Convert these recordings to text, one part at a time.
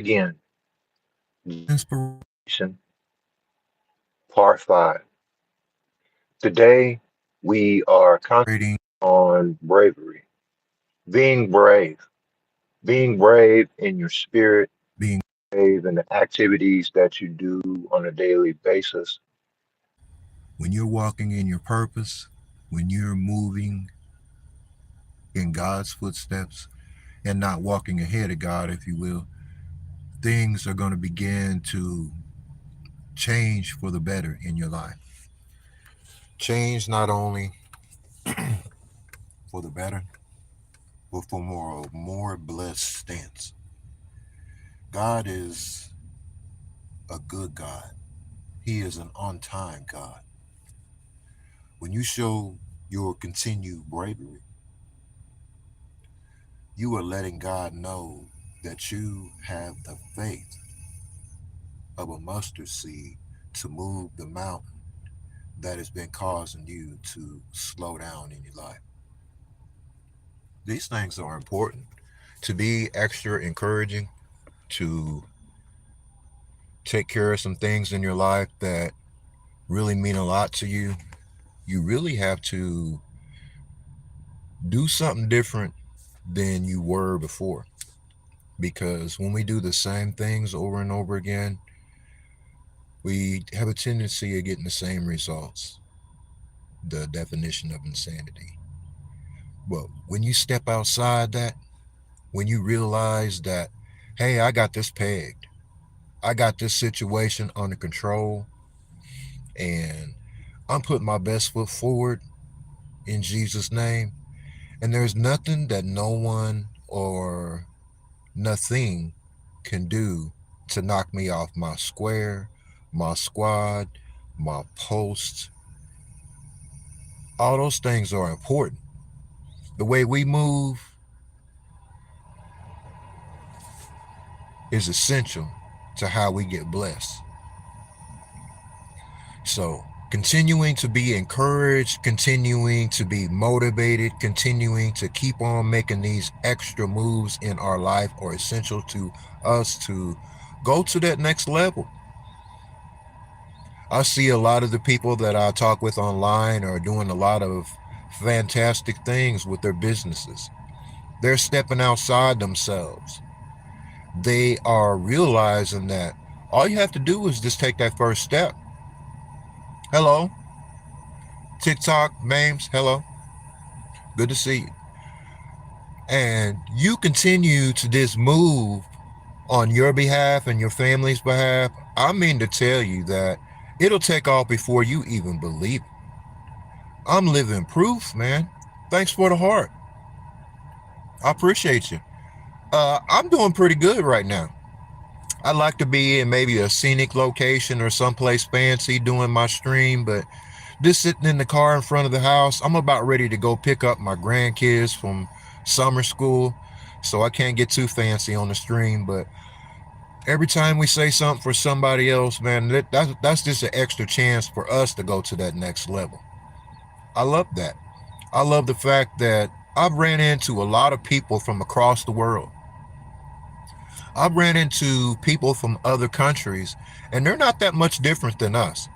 Again, Inspiration. Part 5. Today, we are concentrating on bravery, being brave, being brave in your spirit, Being brave in the activities that you do on a daily basis. when you're walking in your purpose, when you're moving in God's footsteps and not walking ahead of God, if you will, things are going to begin to change for the better in your life. Change not only for the better, but for more blessed stance. God is a good God. He is an on-time God. When you show your continued bravery, you are letting God know that you have the faith of a mustard seed to move the mountain that has been causing you to slow down in your life. These things are important. To be extra encouraging, to take care of some things in your life that really mean a lot to you, you really have to do something different than you were before. Because when we do the same things over and over again, we have a tendency of getting the same results. The definition of insanity. But when you step outside that, when you realize that, hey, I got this pegged, I got this situation under control, and I'm putting my best foot forward in Jesus' name, and there's nothing that no one or nothing can do to knock me off my square, my squad, my post. All those things are important. The way we move is essential to how we get blessed. So, continuing to be encouraged, continuing to be motivated, continuing to keep on making these extra moves in our life are essential to us to go to that next level. I see a lot of the people that I talk with online are doing a lot of fantastic things with their businesses. They're stepping outside themselves. They are realizing that all you have to do is just take that first step. Hello, TikTok, memes, hello, good to see you. And you continue to just move on your behalf and your family's behalf. I mean to tell you that it'll take off before you even believe it. I'm living proof, man. Thanks for the heart. I appreciate you. I'm doing pretty good right now. I'd like to be in maybe a scenic location or someplace fancy doing my stream, but just sitting in the car in front of the house, I'm about ready to go pick up my grandkids from summer school, so I can't get too fancy on the stream. But every time we say something for somebody else, man, that's just an extra chance for us to go to that next level. I love that. I love the fact that I've ran into a lot of people from across the world. I've ran into people from other countries, and they're not that much different than us.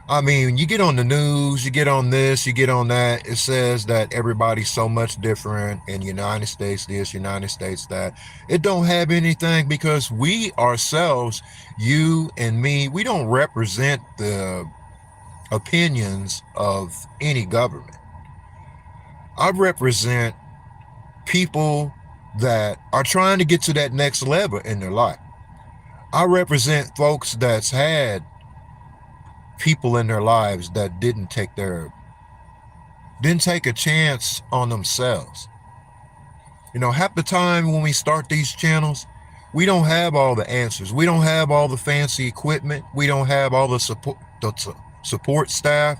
I mean, you get on the news, you get on this, you get on that. It says that everybody's so much different in United States this, United States that. It don't have anything because we ourselves, you and me, we don't represent the opinions of any government. I represent people that are trying to get to that next level in their life. I represent folks that's had people in their lives that didn't take a chance on themselves. You know, half the time when we start these channels, we don't have all the answers. We don't have all the fancy equipment. We don't have all the support staff.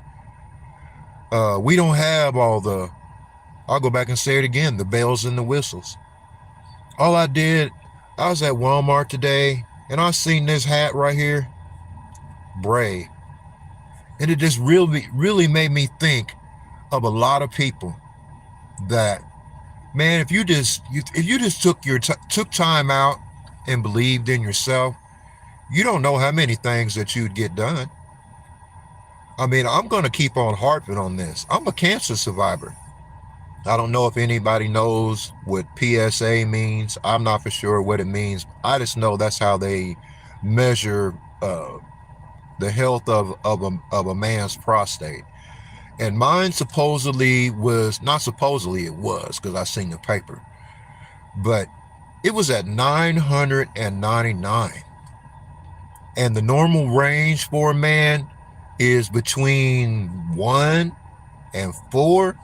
We don't have all the, I'll go back and say it again, the bells and the whistles. All I did, I was at Walmart today and I seen this hat right here, Brave. And it just really made me think of a lot of people that, man, if you just took time out and believed in yourself, you don't know how many things that you'd get done. I mean, I'm going to keep on harping on this. I'm a cancer survivor. I don't know if anybody knows what PSA means. I'm not for sure what it means. I just know that's how they measure the health of a man's prostate. And mine supposedly was, not supposedly, it was, because I seen the paper, but it was at 999. And the normal range for a man is between 1 and 4.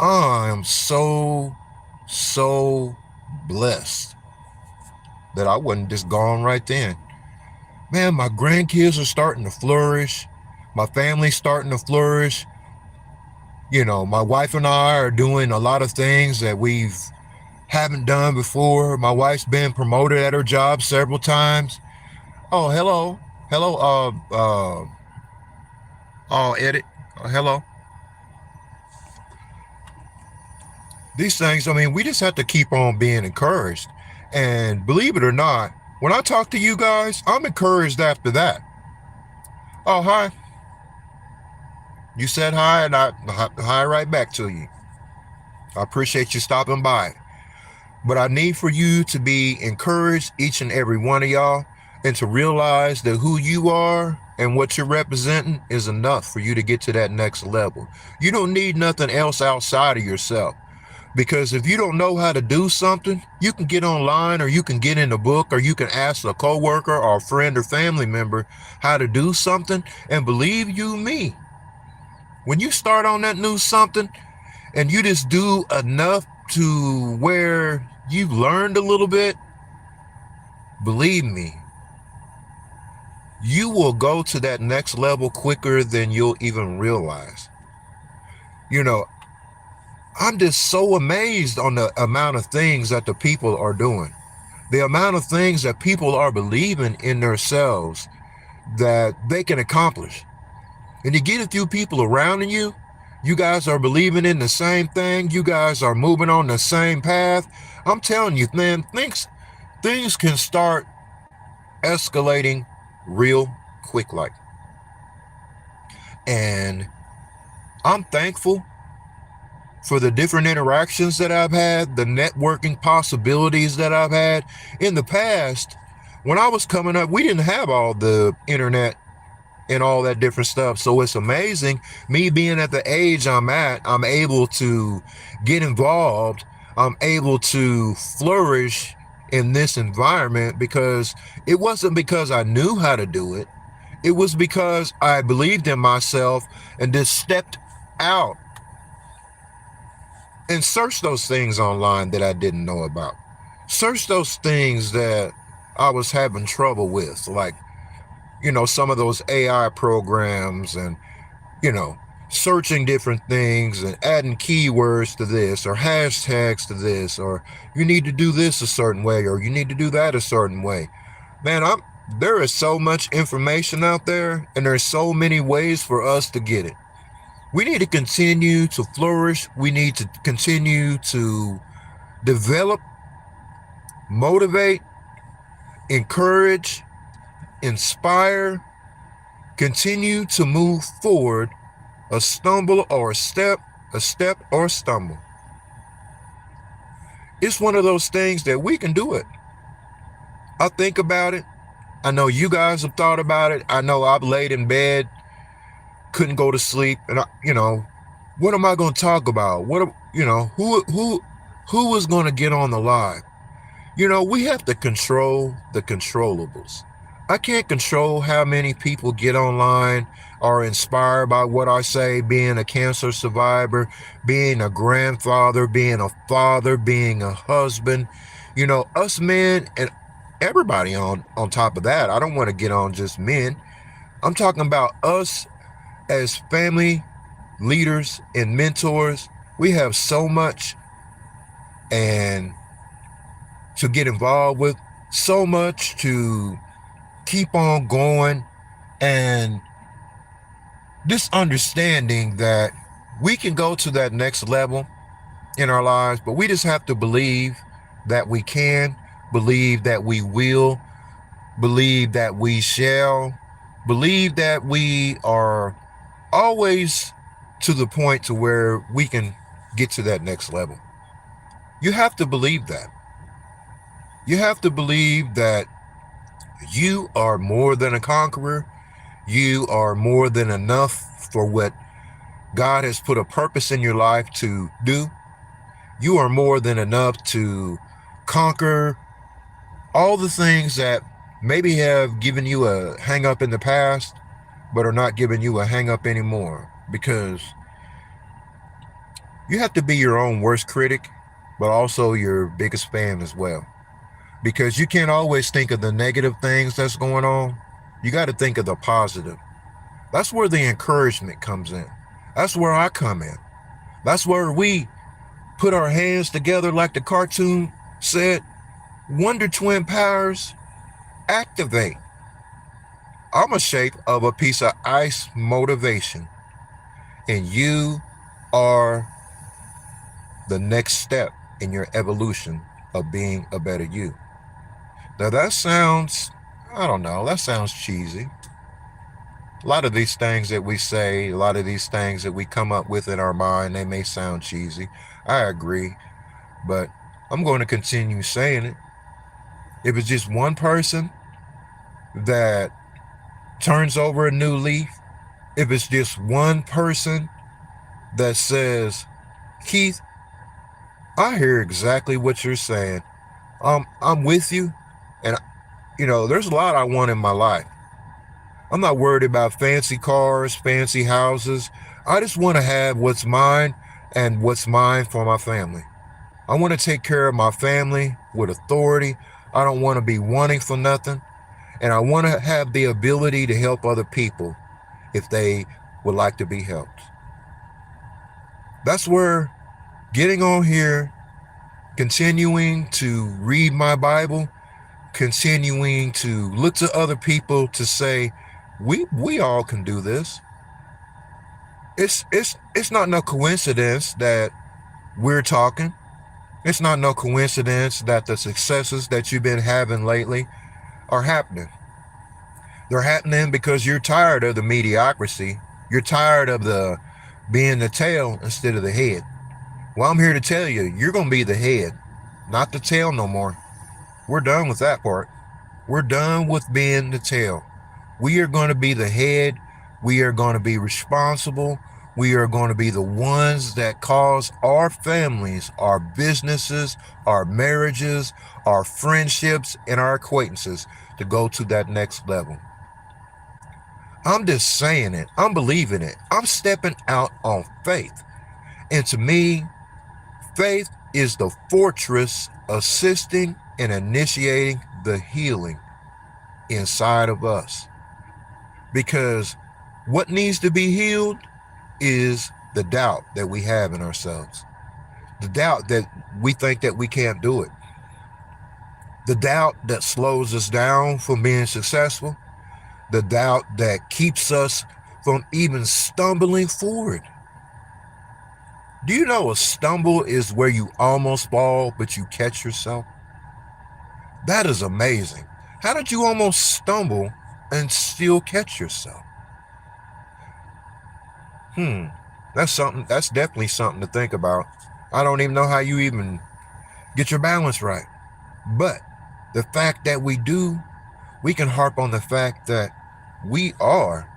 I am so blessed that I wasn't just gone right then. Man, my grandkids are starting to flourish. My family's starting to flourish. You know, my wife and I are doing a lot of things that we've haven't done before. My wife's been promoted at her job several times. Oh, hello. Hello, edit. Hello. These things, I mean, we just have to keep on being encouraged. And believe it or not, when I talk to you guys, I'm encouraged after that. Oh, hi. You said hi, and I hi right back to you. I appreciate you stopping by. But I need for you to be encouraged, each and every one of y'all, and to realize that who you are and what you're representing is enough for you to get to that next level. You don't need nothing else outside of yourself. Because if you don't know how to do something, you can get online, or you can get in a book, or you can ask a coworker or a friend or family member how to do something. And believe you me, when you start on that new something and you just do enough to where you've learned a little bit, believe me, you will go to that next level quicker than you'll even realize. You know, I'm just so amazed on the amount of things that the people are doing. The amount of things that people are believing in themselves that they can accomplish. And you get a few people around you, you guys are believing in the same thing, you guys are moving on the same path. I'm telling you, man, things can start escalating real quick like. And I'm thankful for the different interactions that I've had, the networking possibilities that I've had. In the past, when I was coming up, we didn't have all the internet and all that different stuff. So it's amazing, me being at the age I'm at, I'm able to get involved. I'm able to flourish in this environment because it wasn't because I knew how to do it. It was because I believed in myself and just stepped out and searched those things online that I didn't know about. Search those things that I was having trouble with, like, some of those AI programs, and, searching different things and adding keywords to this or hashtags to this, or you need to do this a certain way, or you need to do that a certain way. Man, there is so much information out there, and there's so many ways for us to get it. We need to continue to flourish. We need to continue to develop, motivate, encourage, inspire, continue to move forward, a stumble or a step or stumble. It's one of those things that we can do it. I think about it. I know you guys have thought about it. I know I've laid in bed, couldn't go to sleep, and what am I going to talk about? Who is going to get on the live? We have to control the controllables. I can't control how many people get online, are inspired by what I say, being a cancer survivor, being a grandfather, being a father, being a husband. Us men, and everybody on top of that. I don't want to get on just men. I'm talking about us as family leaders and mentors. We have so much and to get involved with, so much to keep on going, and this understanding that we can go to that next level in our lives, but we just have to believe that we can. believe that we will, believe that we shall, believe that we are always to the point to where we can get to that next level. You have to believe that. You have to believe that you are more than a conqueror. You are more than enough for what God has put a purpose in your life to do. You are more than enough to conquer all the things that maybe have given you a hang up in the past, but are not giving you a hang up anymore. Because you have to be your own worst critic, but also your biggest fan as well. Because you can't always think of the negative things that's going on. You got to think of the positive. That's where the encouragement comes in. That's where I come in. That's where we put our hands together like the cartoon said. Wonder Twin powers activate. I'm a shape of a piece of ice motivation. And you are the next step in your evolution of being a better you. Now that sounds, I don't know, that sounds cheesy. A lot of these things that we say, a lot of these things that we come up with in our mind, they may sound cheesy. I agree, but I'm going to continue saying it. If it's just one person that turns over a new leaf, if it's just one person that says, Keith, I hear exactly what you're saying. I'm with you. And, there's a lot I want in my life. I'm not worried about fancy cars, fancy houses. I just want to have what's mine and what's mine for my family. I want to take care of my family with authority. I don't want to be wanting for nothing. And I want to have the ability to help other people if they would like to be helped. That's where getting on here, continuing to read my Bible, continuing to look to other people to say, we all can do this. It's not no coincidence that we're talking. It's not no coincidence that the successes that you've been having lately are happening. They're happening because you're tired of the mediocrity. You're tired of the being the tail instead of the head. Well, I'm here to tell you, you're going to be the head, not the tail no more. We're done with that part. We're done with being the tail. We are going to be the head. We are going to be responsible. We are going to be the ones that cause our families, our businesses, our marriages, our friendships, and our acquaintances to go to that next level. I'm just saying it. I'm believing it. I'm stepping out on faith. And to me, faith is the fortress assisting and initiating the healing inside of us. Because what needs to be healed is the doubt that we have in ourselves. The doubt that we think that we can't do it. The doubt that slows us down from being successful. The doubt that keeps us from even stumbling forward. Do you know a stumble is where you almost fall, but you catch yourself? That is amazing. How did you almost stumble and still catch yourself? That's definitely something to think about. I don't even know how you even get your balance right. But the fact that we can harp on the fact that we are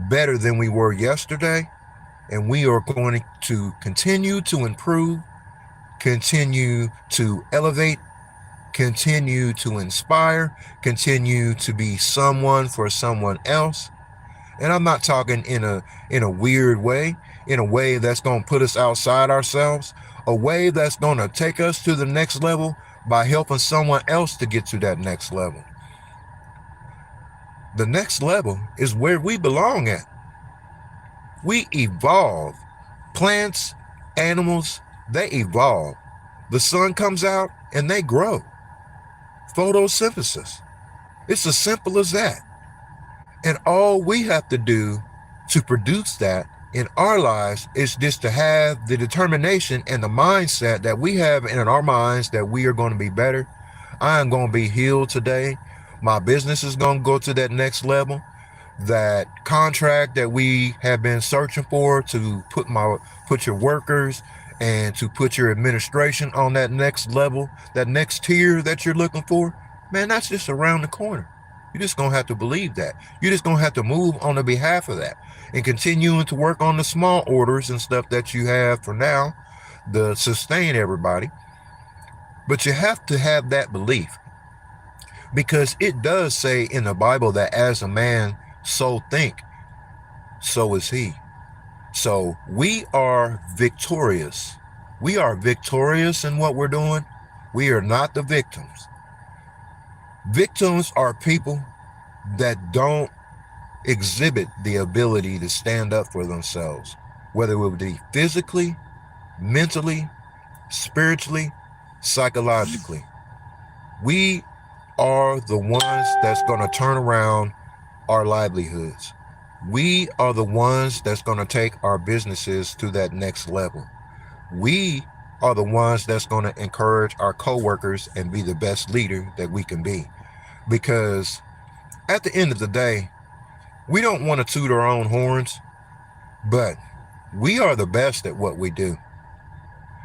better than we were yesterday, and we are going to continue to improve, continue to elevate, continue to inspire, continue to be someone for someone else. And I'm not talking in a weird way, in a way that's going to put us outside ourselves, a way that's going to take us to the next level by helping someone else to get to that next level. The next level is where we belong at. We evolve. Plants, animals, they evolve. The sun comes out and they grow. Photosynthesis. It's as simple as that. And all we have to do to produce that in our lives is just to have the determination and the mindset that we have in our minds that we are going to be better. I am going to be healed today. My business is going to go to that next level. That contract that we have been searching for to put your workers and to put your administration on that next level, that next tier that you're looking for, man, that's just around the corner. You're just going to have to believe that. You're just going to have to move on the behalf of that and continuing to work on the small orders and stuff that you have for now to sustain everybody. But you have to have that belief, because it does say in the Bible that as a man so think, so is he. So we are victorious. We are victorious in what we're doing. We are not the victims. Victims are people that don't exhibit the ability to stand up for themselves, whether it be physically, mentally, spiritually, psychologically. We are the ones that's going to turn around our livelihoods. We are the ones that's going to take our businesses to that next level. We are the ones that's going to encourage our coworkers and be the best leader that we can be. Because at the end of the day, we don't want to toot our own horns, but we are the best at what we do.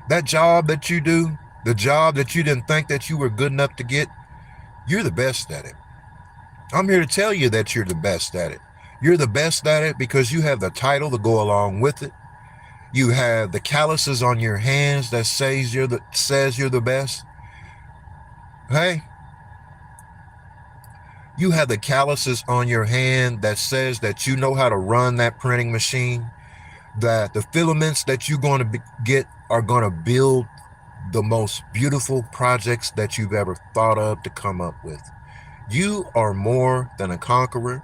That job that you do, the job that you didn't think that you were good enough to get, you're the best at it. I'm here to tell you that you're the best at it. You're the best at it because you have the title to go along with it. You have the calluses on your hands that says you're the best. Hey, you have the calluses on your hand that says that you know how to run that printing machine, that the filaments that you're going to get are going to build the most beautiful projects that you've ever thought of to come up with. You are more than a conqueror.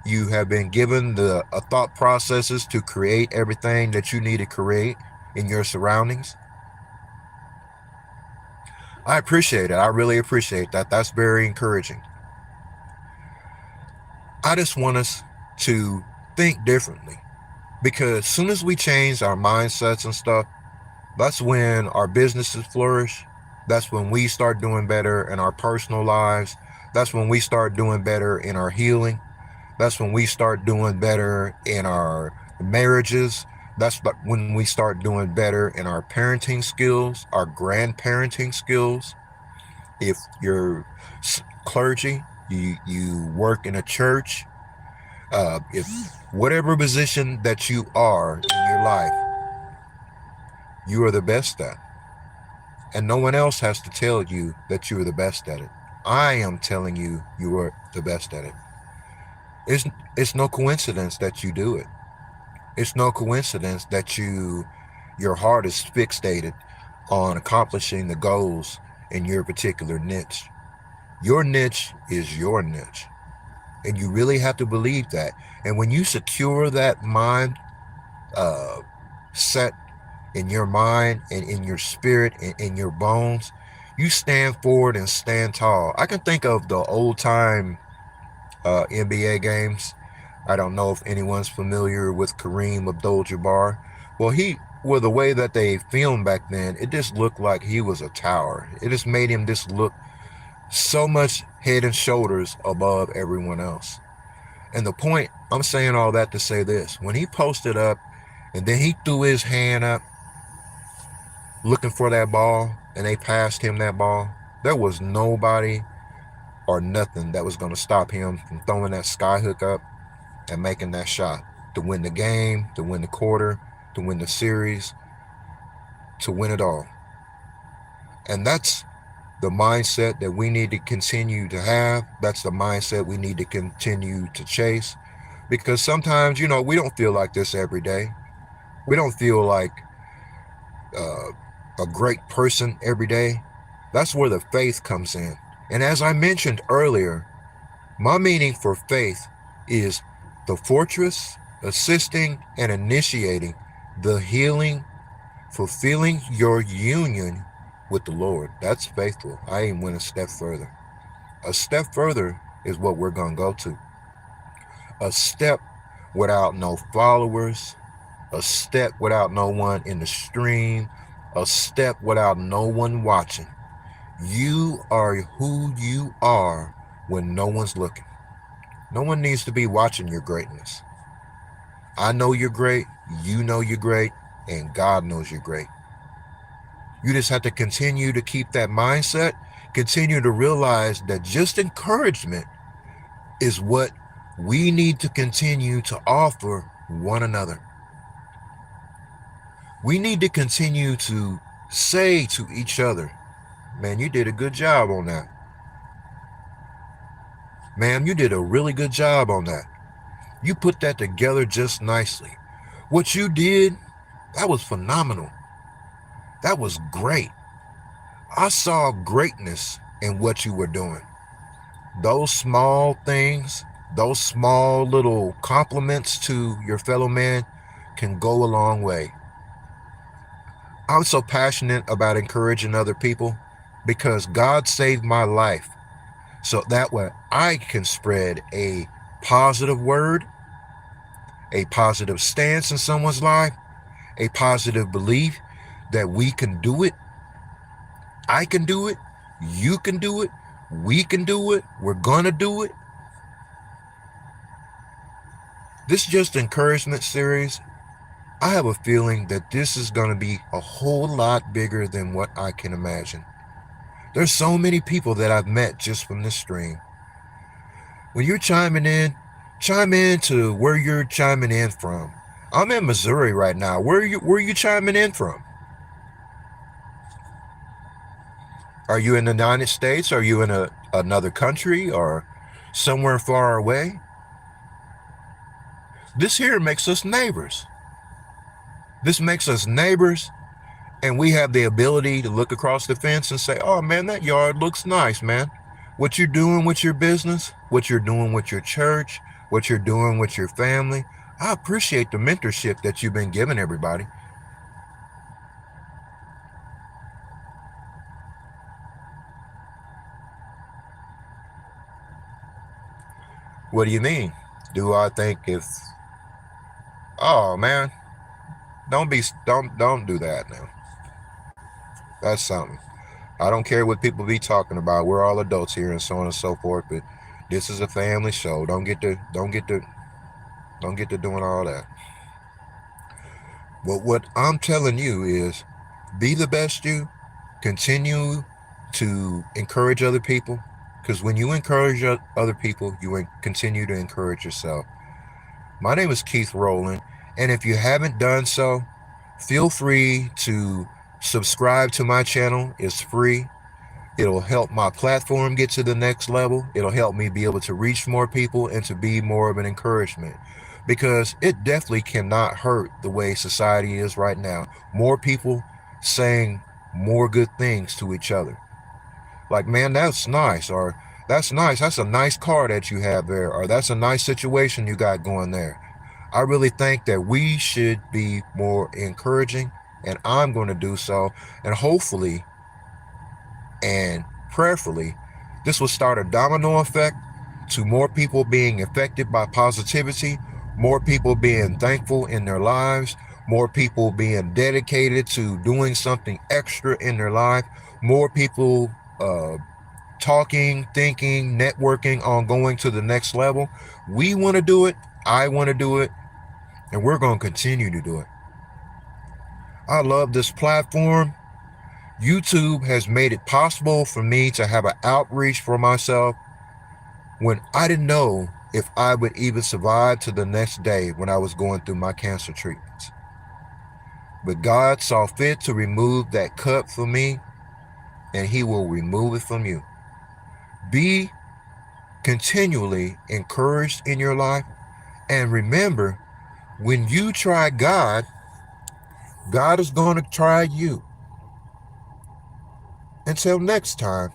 You have been given the thought processes to create everything that you need to create in your surroundings. I appreciate it. I really appreciate that. That's very encouraging. I just want us to think differently, because as soon as we change our mindsets and stuff, that's when our businesses flourish. That's when we start doing better in our personal lives. That's when we start doing better in our healing. That's when we start doing better in our marriages. That's when we start doing better in our parenting skills, our grandparenting skills. If you're clergy, you work in a church, if whatever position that you are in your life, you are the best at. And no one else has to tell you that you are the best at it. I am telling you you are the best at it. It's, it's no coincidence that you do it. It's no coincidence that your heart is fixated on accomplishing the goals in your particular niche. Your niche is your niche. And you really have to believe that. And when you secure that mind set in your mind and in your spirit and in your bones, you stand forward and stand tall. I can think of the old time NBA games. I don't know if anyone's familiar with Kareem Abdul-Jabbar. Well, the way that they filmed back then, it just looked like he was a tower. It just made him just look so much head and shoulders above everyone else. And the point, I'm saying all that to say this: when he posted up and then he threw his hand up looking for that ball and they passed him that ball, there was nobody or nothing that was going to stop him from throwing that sky hook up and making that shot to win the game, to win the quarter, to win the series, to win it all. And that's the mindset that we need to continue to have. That's the mindset we need to continue to chase. Because sometimes, we don't feel like this every day. We don't feel like uh, a great person every day. That's where the faith comes in. And as I mentioned earlier, my meaning for faith is the fortress assisting and initiating the healing, fulfilling your union with the Lord. That's faithful. I even went a step further. A step further is what we're going to go to. A step without no followers, a step without no one in the stream, a step without no one watching. You are who you are when no one's looking. No one needs to be watching your greatness. I know you're great, you know you're great, and God knows you're great. You just have to continue to keep that mindset, continue to realize that just encouragement is what we need to continue to offer one another. We need to continue to say to each other, man, you did a good job on that. Ma'am, you did a really good job on that. You put that together just nicely. What you did, that was phenomenal. That was great. I saw greatness in what you were doing. Those small things, those small little compliments to your fellow man can go a long way. I'm so passionate about encouraging other people because God saved my life so that way I can spread a positive word, a positive stance in someone's life, a positive belief that we can do it. I can do it. You can do it. We can do it. We're going to do it. This just encouragement series, I have a feeling that this is going to be a whole lot bigger than what I can imagine. There's so many people that I've met just from this stream. When you're chime in to where you're chiming in from. I'm in Missouri right now. Where are you chiming in from? Are you in the United States? Are you in another country or somewhere far away? This here makes us neighbors. This makes us neighbors, and we have the ability to look across the fence and say, oh man, that yard looks nice, man. What you're doing with your business, what you're doing with your church, what you're doing with your family, I appreciate the mentorship that you've been giving everybody. What do you mean? Do I think if, oh man, don't do that now. That's something. I don't care what people be talking about. We're all adults here and so on and so forth, but this is a family show. Don't get to doing all that. But what I'm telling you is be the best you, continue to encourage other people, because when you encourage other people, you continue to encourage yourself. My name is Keith Rowland, and if you haven't done so, feel free to subscribe to my channel. It's free. It'll help my platform get to the next level. It'll help me be able to reach more people and to be more of an encouragement, because it definitely cannot hurt the way society is right now. More people saying more good things to each other. Like, man, that's nice, or that's nice. That's a nice car that you have there, or that's a nice situation you got going there. I really think that we should be more encouraging, and I'm going to do so. And hopefully and prayerfully, this will start a domino effect to more people being affected by positivity, more people being thankful in their lives, more people being dedicated to doing something extra in their life, more people talking, thinking, networking on going to the next level. We want to do it. I want to do it. And we're going to continue to do it. I love this platform. YouTube has made it possible for me to have an outreach for myself when I didn't know if I would even survive to the next day when I was going through my cancer treatments. But God saw fit to remove that cut for me, and He will remove it from you. Be continually encouraged in your life, and remember, when you try God, God is going to try you. Until next time,